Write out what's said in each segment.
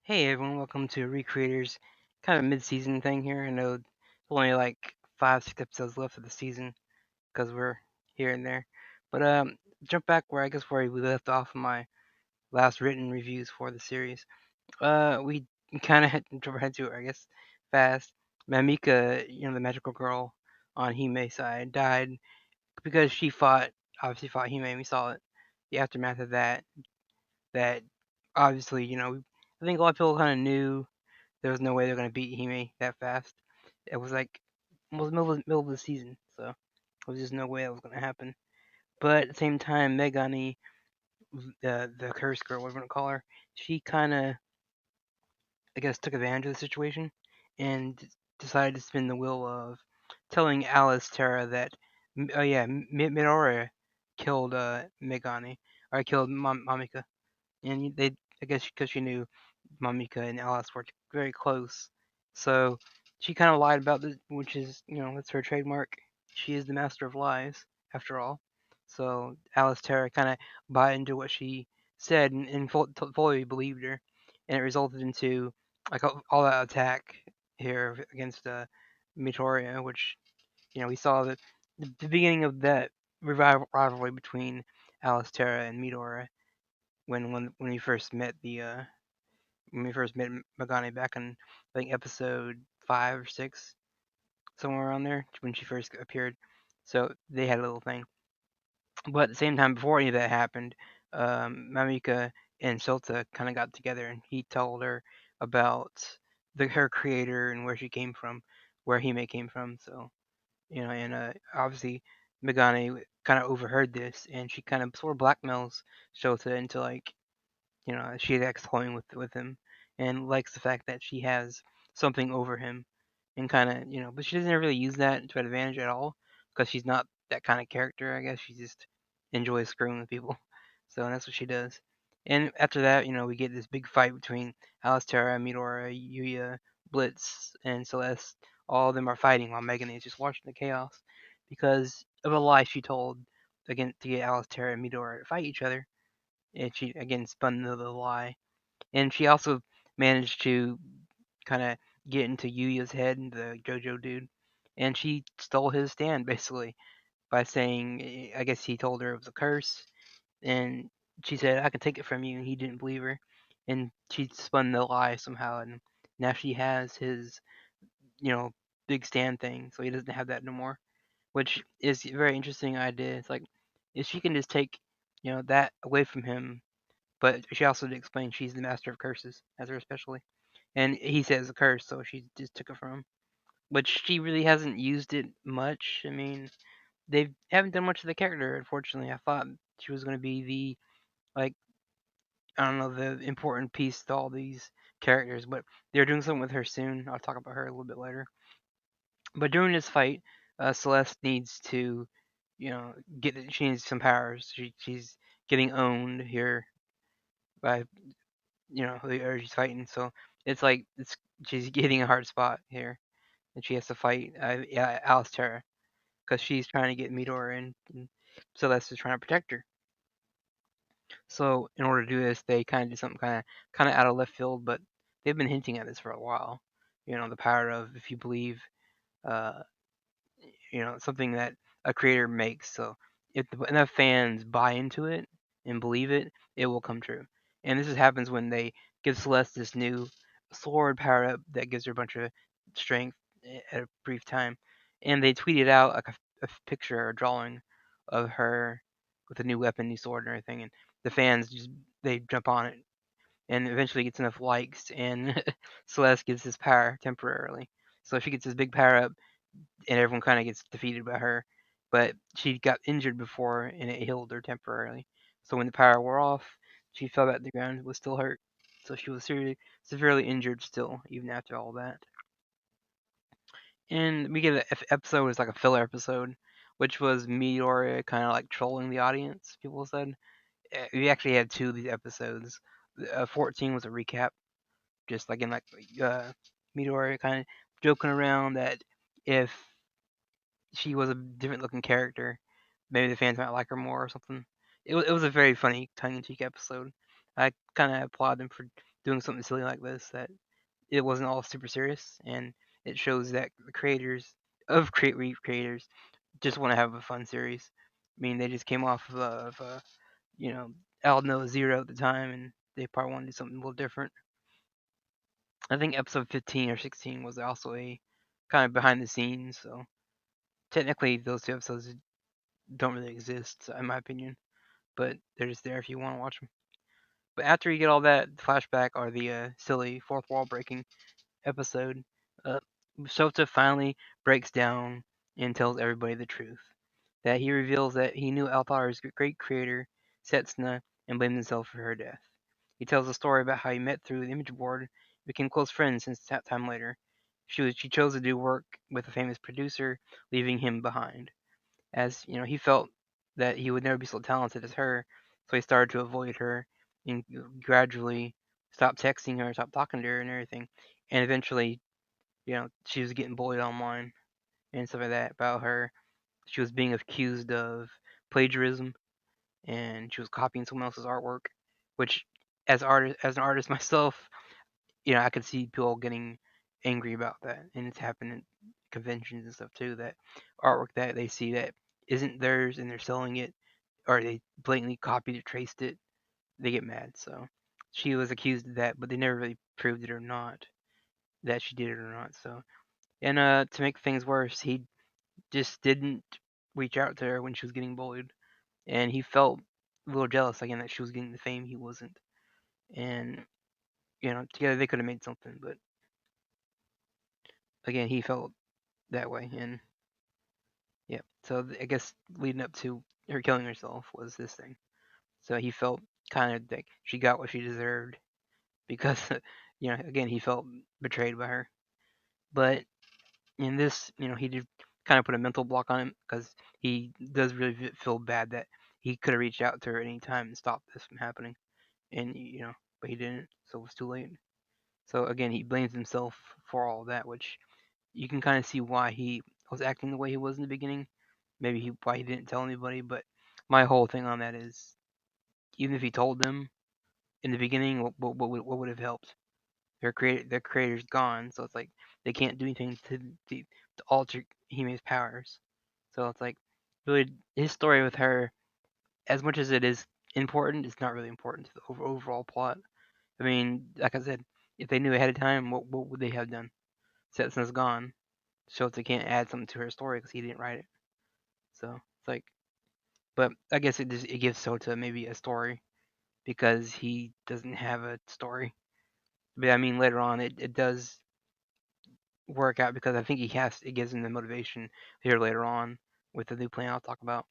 Hey everyone, welcome to Recreators, kind of mid-season thing here. I know there's only like 5, 6 episodes left of the season because we're here and there. But jump back where we left off in my last written reviews for the series. We kind of had to jump ahead to it, I guess, fast. Mamika, the magical girl on Hime's side, died because she obviously fought Hime. We saw it, the aftermath of that. That obviously, I think a lot of people kind of knew there was no way they're gonna beat Hime that fast. It was like almost middle of the season, so there was just no way that was gonna happen. But at the same time, Megani, the curse girl, whatever you want to call her, she kind of, I guess, took advantage of the situation and decided to spin the wheel of telling Alice Terra that, oh yeah, Midoriya killed Megani or killed Mamika, and they, I guess, because she knew Mamika and Alice were very close. So she kind of lied about this, which is, that's her trademark. She is the master of lies, after all. So Alice Terra kind of bought into what she said and fully believed her, and it resulted into like all that attack here against Midoriya, which we saw that the beginning of that rivalry between Alice Terra and Midoriya when we first met the when we first met Magane back in I think episode 5 or 6, somewhere around there when she first appeared. So they had a little thing. But at the same time, before any of that happened, Mamika and Silta kind of got together, and he told her about her creator and where she came from, where Hime came from. So and obviously Megane kind of overheard this, and she kind of sort of blackmails Shota into like she acts toying with him and likes the fact that she has something over him and kind of but she doesn't really use that to advantage at all because she's not that kind of character. I guess she just enjoys screwing with people, so that's what she does. And after that, we get this big fight between Alistera, Midora, Yuya, Blitz, and Celeste. All of them are fighting while Megan is just watching the chaos because of a lie she told again to get Alistera and Midora to fight each other, and she again spun the lie. And she also managed to kind of get into Yuya's head, the JoJo dude, and she stole his stand basically by saying, I guess he told her it was a curse, and she said, "I can take it from you," and he didn't believe her, and she spun the lie somehow, and now she has his, you know, big stand thing, so he doesn't have that no more, which is a very interesting idea. It's like if she can just take, that away from him, but she also did explain she's the master of curses as her especially. And he says a curse, so she just took it from him. But she really hasn't used it much. I mean, they haven't done much of the character, unfortunately. I thought she was going to be the, like, I don't know, the important piece to all these characters, but they're doing something with her soon. I'll talk about her a little bit later. But during this fight, Celeste needs to, she needs some powers. She's getting owned here by or she's fighting. So it's like she's getting a hard spot here, and she has to fight yeah, Alistair because she's trying to get Midor and Celeste is trying to protect her. So in order to do this, they kind of do something kind of out of left field, but they've been hinting at this for a while. The power of if you believe, uh, something that a creator makes. So if enough fans buy into it and believe it, it will come true. And this happens when they give Celeste this new sword power up that gives her a bunch of strength at a brief time. And they tweeted out like a picture or drawing of her with a new weapon, new sword, and everything. And the fans just they jump on it, and eventually gets enough likes, and Celeste gets his power temporarily. So she gets this big power up, and everyone kind of gets defeated by her. But she got injured before, and it healed her temporarily. So when the power wore off, she fell back to the ground and was still hurt. So she was severely injured still, even after all that. And we get an episode was like a filler episode, which was Midoriya kind of like trolling the audience. People said we actually had two of these episodes. 14 was a recap, just like in like uh, Midoriya kind of joking around that if she was a different looking character, maybe the fans might like her more or something. It was a very funny tongue in cheek episode. I kind of applaud them for doing something silly like this, that it wasn't all super serious, and it shows that the creators of Create Reef creators just want to have a fun series. I mean, they just came off of you know, Alno Zero at the time, and they probably want to do something a little different. I think episode 15 or 16 was also a kind of behind the scenes, so technically those two episodes don't really exist, in my opinion, but they're just there if you want to watch them. But after you get all that, the flashback or the silly fourth wall breaking episode, uh, Sota finally breaks down and tells everybody the truth. That he reveals that he knew Althar's great creator, Setsuna, and blamed himself for her death. He tells a story about how he met through the image board and became close friends since that time later. She chose to do work with a famous producer, leaving him behind. As he felt that he would never be so talented as her, so he started to avoid her and gradually stop texting her, stop talking to her, and everything. And eventually, she was getting bullied online and stuff like that about her. She was being accused of plagiarism, and she was copying someone else's artwork, which, as an artist myself, I could see people getting angry about that, and it's happened at conventions and stuff too. That artwork that they see that isn't theirs and they're selling it, or they blatantly copied or traced it, they get mad. So she was accused of that, but they never really proved it or not, that she did it or not. So, and to make things worse, he just didn't reach out to her when she was getting bullied, and he felt a little jealous again that she was getting the fame he wasn't. And together they could have made something, but again, he felt that way, and yeah. So I guess leading up to her killing herself was this thing. So he felt kind of like she got what she deserved because again, he felt betrayed by her. But in this, he did kind of put a mental block on him because he does really feel bad that he could have reached out to her at any time and stopped this from happening, and but he didn't, so it was too late. So again, he blames himself for all of that, which you can kind of see why he was acting the way he was in the beginning. Maybe why he didn't tell anybody, but my whole thing on that is, even if he told them in the beginning, what would have helped? Their creator's gone, so it's like they can't do anything to alter Hime's powers. So it's like, really, his story with her, as much as it is important, it's not really important to the overall plot. I mean, like I said, if they knew ahead of time, what would they have done? Setsuna's gone, so they can't add something to her story because he didn't write it. So it's like, but I guess it gives Sota maybe a story because he doesn't have a story. But I mean, later on, it does work out because I think it gives him the motivation here later on with the new plan I'll talk about,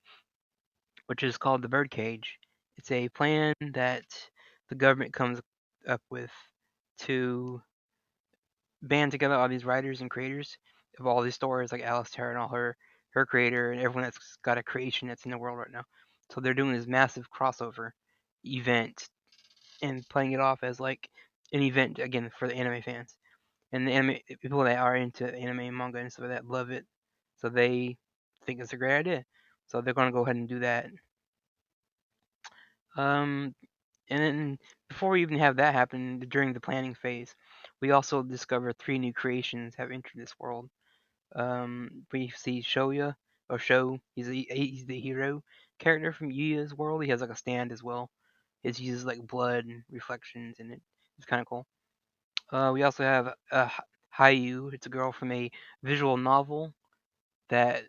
which is called the Birdcage. It's a plan that the government comes up with to band together all these writers and creators of all these stories, like Alice Terra and all her creator and everyone that's got a creation that's in the world right now. So they're doing this massive crossover event and playing it off as like an event again for the anime fans and the anime people that are into anime and manga and stuff like that love it. So they think it's a great idea. So they're gonna go ahead and do that. Um, and then before we even have that happen, during the planning phase, we also discover three new creations have entered this world. We see Shoya or Sho. He's the hero character from Yuya's world. He has like a stand as well. It uses like blood and reflections in it. It's kind of cool. We also have Hayu. It's a girl from a visual novel that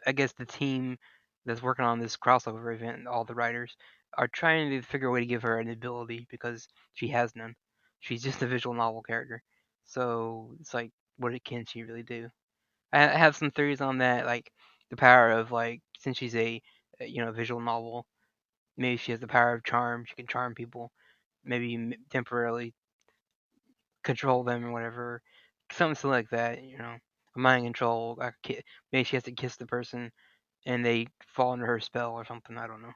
I guess the team that's working on this crossover event, all the writers, are trying to figure a way to give her an ability because she has none. She's just a visual novel character. So it's like, what can she really do? I have some theories on that, like the power of like, since she's a visual novel, maybe she has the power of charm. She can charm people, maybe temporarily control them or whatever, something like that. Mind control. Like maybe she has to kiss the person and they fall under her spell or something. I don't know.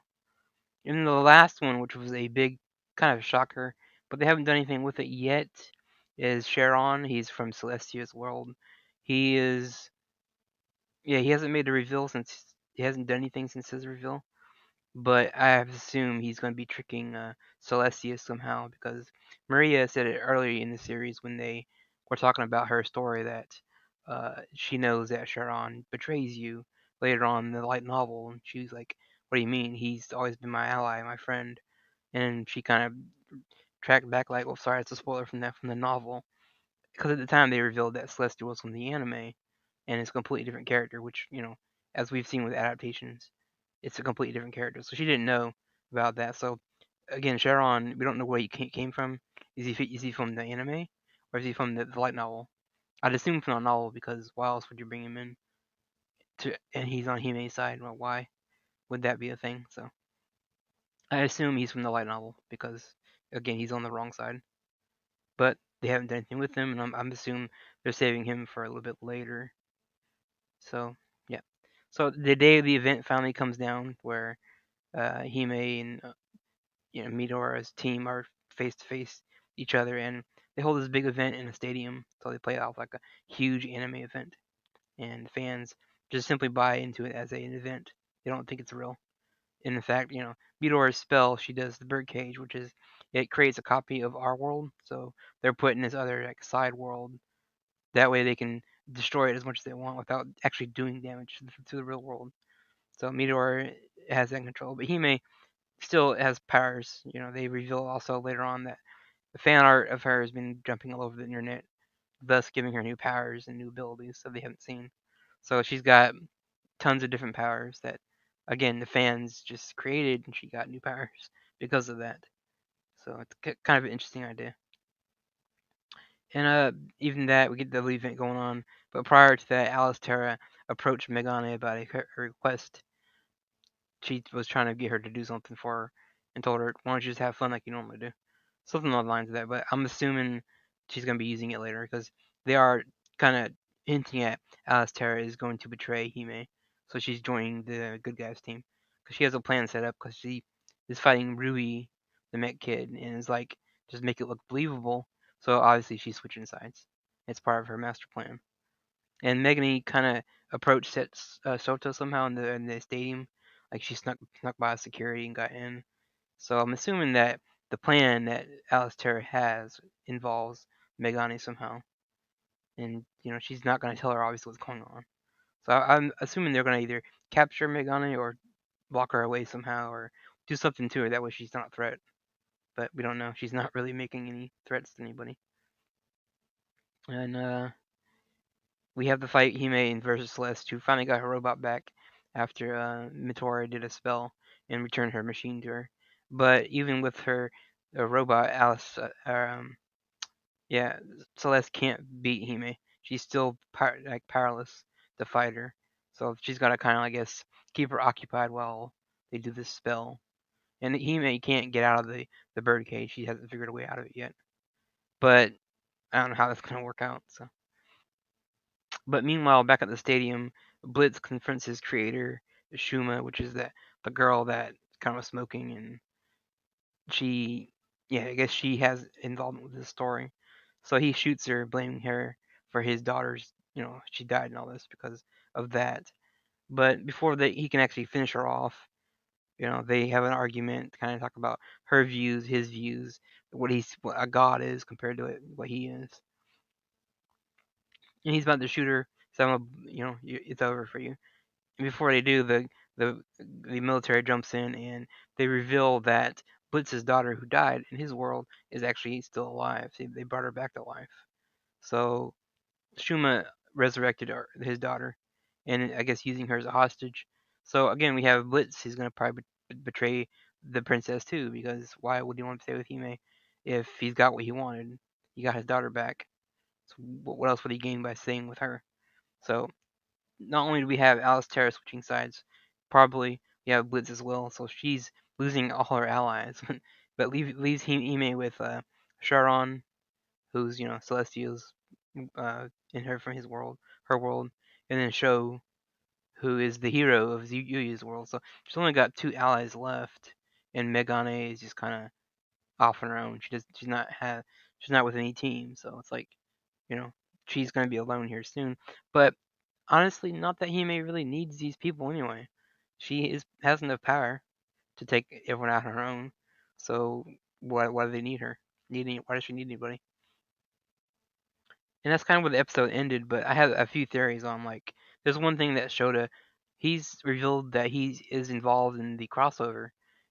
And then the last one, which was a big kind of shocker, but they haven't done anything with it yet, is Sharon. He's from Celestia's world. He is, yeah, he hasn't made a reveal since he hasn't done anything since his reveal. but I assume he's going to be tricking Celestia somehow because Maria said it earlier in the series when they were talking about her story that she knows that Sharon betrays you later on in the light novel, and she was like, "What do you mean? He's always been my ally, my friend." And she kind of tracked back like, "Well, sorry, it's a spoiler from the novel," because at the time they revealed that Celestia was from the anime, and it's a completely different character, which as we've seen with adaptations, it's a completely different character. So she didn't know about that. So again, Sharon, we don't know where he came from. Is he from the anime, or is he from the light novel? I'd assume from the novel because why else would you bring him in? And he's on Hime's side. Well, why would that be a thing? So I assume he's from the light novel because again, he's on the wrong side. But they haven't done anything with him, and I'm assuming they're saving him for a little bit later. So yeah. So the day of the event finally comes down where Hime and Midori's team are face to face each other, and they hold this big event in a stadium. So they play it off like a huge anime event, and fans just simply buy into it as an event. They don't think it's real. And in fact, Midori's spell, she does the birdcage, which is it creates a copy of our world. So they're put in this other like side world. That way they can destroy it as much as they want without actually doing damage to the real world. So Midori has that control, but Hime still has powers. They reveal also later on that the fan art of her has been jumping all over the internet, thus giving her new powers and new abilities that they haven't seen. So she's got tons of different powers that, again, the fans just created, and she got new powers because of that. So it's kind of an interesting idea. And even that, we get the lead event going on. But prior to that, Alice Terra approached Megane about a request. She was trying to get her to do something for her and told her, why don't you just have fun like you normally do? Something along the lines of that. But I'm assuming she's going to be using it later because they are kind of hinting at Alice Terra is going to betray Hime. So she's joining the good guys team because she has a plan set up because she is fighting Rui, the mech kid, and is like, just make it look believable. So obviously she's switching sides. It's part of her master plan. And Megane kind of approached Soto somehow in the stadium, like she snuck by security and got in. So I'm assuming that the plan that Alistair has involves Megane somehow, and she's not going to tell her obviously what's going on. So I'm assuming they're going to either capture Megane or block her away somehow, or do something to her that way she's not a threat. But we don't know. She's not really making any threats to anybody. And we have the fight Hime and versus Celeste, who finally got her robot back after Midori did a spell and returned her machine to her. But even with her robot, Alice, yeah, Celeste can't beat Hime. She's still powerless to fight her. So she's got to kind of, I guess, keep her occupied while they do this spell. And Hime can't get out of the bird cage. She hasn't figured a way out of it yet. But I don't know how that's going to work out. So. But meanwhile, back at the stadium, Blitz confronts his creator, Shuma, which is the girl that kind of was smoking, and she, yeah, I guess she has involvement with this story. So he shoots her, blaming her for his daughter's, she died and all this because of that. But before he can actually finish her off, they have an argument, kind of talk about her views, his views, what a god is compared to what he is. And he's about to shoot her, so it's over for you. And before they do, the military jumps in and they reveal that Blitz's daughter, who died in his world, is actually still alive. See, they brought her back to life. So Shuma resurrected his daughter, and I guess using her as a hostage. So again, we have Blitz. He's gonna probably betray the princess too, because why would he want to stay with Hime if he's got what he wanted? He got his daughter back. So what else would he gain by staying with her? So not only do we have Alice Terra switching sides, probably we have Blitz as well. So she's losing all her allies, but leaves Hime with Sharon, who's Celestia's in her from his world, her world, and then Sho, who is the hero of Yuya's world. So she's only got two allies left, and Megane is just kind of off on her own. She's not with any team. So it's like you know she's gonna be alone here soon. But honestly, not that Hime really needs these people anyway. She has enough power. to take everyone out on her own. So why do they need her? Why does she need anybody? And that's kind of where the episode ended. But I have a few theories on like there's one thing that Shota he's revealed that he is involved in the crossover.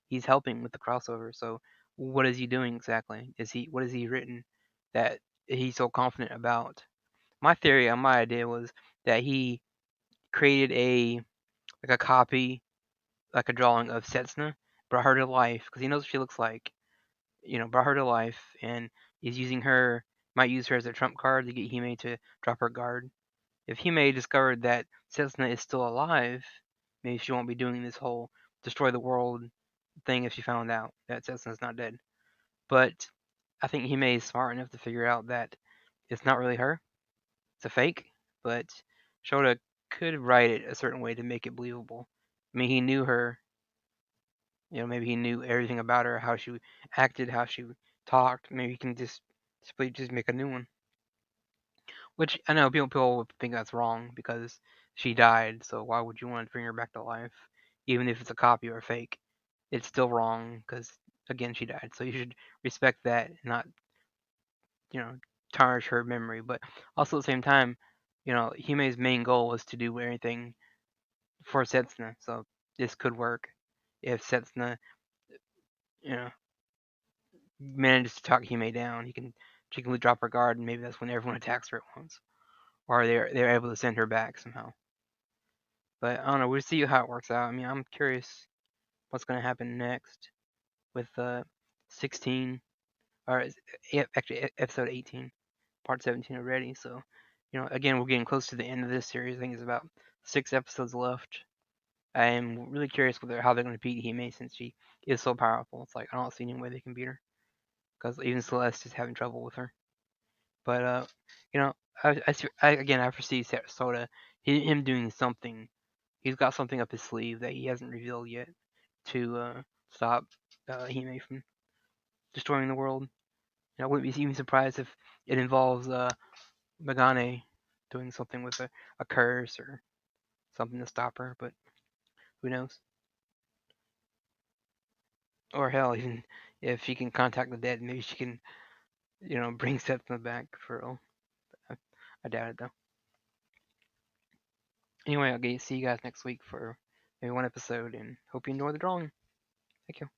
He's helping with the crossover. So what is he doing exactly? Is he what has he written that he's so confident about? My theory on my idea was that he created a copy, like a drawing of Setsuna, brought her to life because he knows what she looks like. Brought her to life, and is using her, might use her as a trump card to get Hime to drop her guard. If Hime discovered that Setsuna is still alive, maybe she won't be doing this whole destroy the world thing if she found out that Setsuna's not dead. But I think Hime is smart enough to figure out that it's not really her, it's a fake, but Shota could write it a certain way to make it believable. I mean, he knew her. Maybe he knew everything about her, how she acted, how she talked. Maybe he can just simply just make a new one. Which I know people would think that's wrong because she died. So why would you want to bring her back to life, even if it's a copy or a fake? It's still wrong because again she died. So you should respect that, and not you know tarnish her memory. But also at the same time, Hime's main goal was to do everything for Setsuna. So this could work if Setsuna, you know, manages to talk Hime down. She can drop her guard, and maybe that's when everyone attacks her at once, or they're able to send her back somehow. But I don't know. We'll see how it works out. I mean, I'm curious what's going to happen next with 16 or actually episode 18, part 17 already. So, again, we're getting close to the end of this series. I think it's about 6 episodes left. I am really curious how they're going to beat Hime since she is so powerful. It's like I don't see any way they can beat her because even Celeste is having trouble with her. But you know, again I foresee Soda him doing something. He's got something up his sleeve that he hasn't revealed yet to stop Hime from destroying the world. I wouldn't be even surprised if it involves Megane doing something with a curse or something to stop her. But who knows? Or hell, even if she can contact the dead, maybe she can bring Setsuna back for real. I doubt it though. Anyway, I'll see you guys next week for maybe one episode, and hope you enjoy the drawing. Thank you.